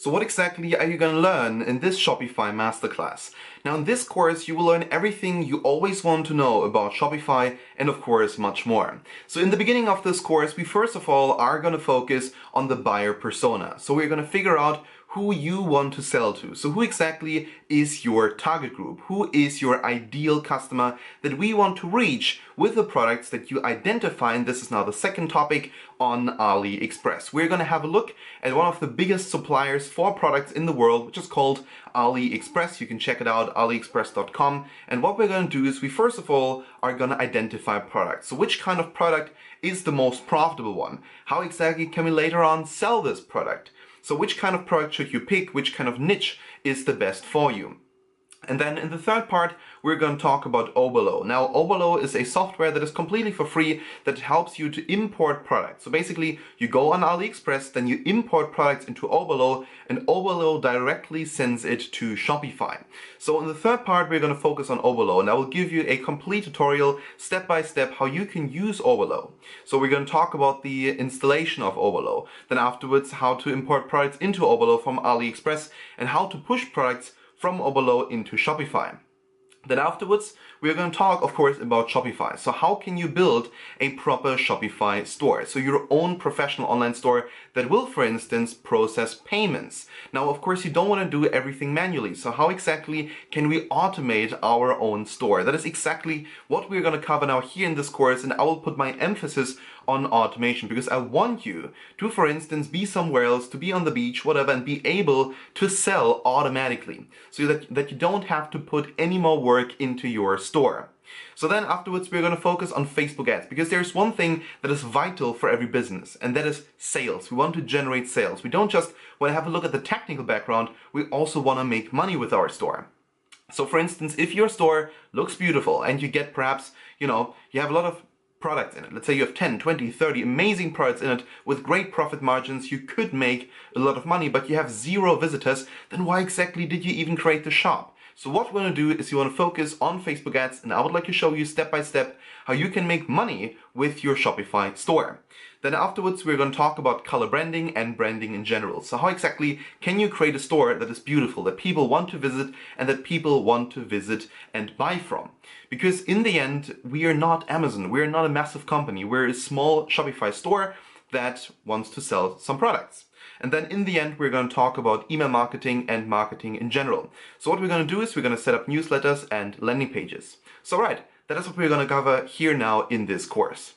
So what exactly are you going to learn in this Shopify Masterclass? Now in this course you will learn everything you always want to know about Shopify and of course much more. So in the beginning of this course we first of all are going to focus on the buyer persona. So we're going to figure out who you want to sell to. So who exactly is your target group? Who is your ideal customer that we want to reach with the products that you identify? And this is now the second topic on AliExpress. We're going to have a look at one of the biggest suppliers for products in the world, which is called AliExpress. You can check it out, aliexpress.com. And what we're going to do is we first of all are going to identify products. So which kind of product is the most profitable one? How exactly can we later on sell this product? So which kind of product should you pick? Which kind of niche is the best for you? And then in the third part, we're going to talk about Oberlo. Now, Oberlo is a software that is completely for free that helps you to import products. So basically, you go on AliExpress, then you import products into Oberlo, and Oberlo directly sends it to Shopify. So in the third part, we're going to focus on Oberlo, and I will give you a complete tutorial, step by step, how you can use Oberlo. So we're going to talk about the installation of Oberlo, then afterwards, how to import products into Oberlo from AliExpress, and how to push products from Oberlo into Shopify. Then afterwards, we're going to talk, of course, about Shopify. So how can you build a proper Shopify store? So your own professional online store that will, for instance, process payments. Now, of course, you don't want to do everything manually. So how exactly can we automate our own store? That is exactly what we're going to cover now here in this course. And I will put my emphasis on automation because I want you to, for instance, be somewhere else, to be on the beach, whatever, and be able to sell automatically so that you don't have to put any more work into your store. So then afterwards, we're going to focus on Facebook ads because there's one thing that is vital for every business, and that is sales. We want to generate sales. We don't just want to have a look at the technical background. We also want to make money with our store. So for instance, if your store looks beautiful and you get perhaps, you have a lot of products in it. Let's say you have 10, 20, 30 amazing products in it with great profit margins. You could make a lot of money, but you have 0 visitors. Then why exactly did you even create the shop? So what we want to do is you want to focus on Facebook ads, and I would like to show you step by step how you can make money with your Shopify store. Then afterwards, we're going to talk about color branding and branding in general. So how exactly can you create a store that is beautiful, that people want to visit and that people want to visit and buy from? Because in the end, we are not Amazon. We're not a massive company. We're a small Shopify store that wants to sell some products. And then in the end, we're going to talk about email marketing and marketing in general. So what we're going to do is we're going to set up newsletters and landing pages. So right, that is what we're going to cover here now in this course.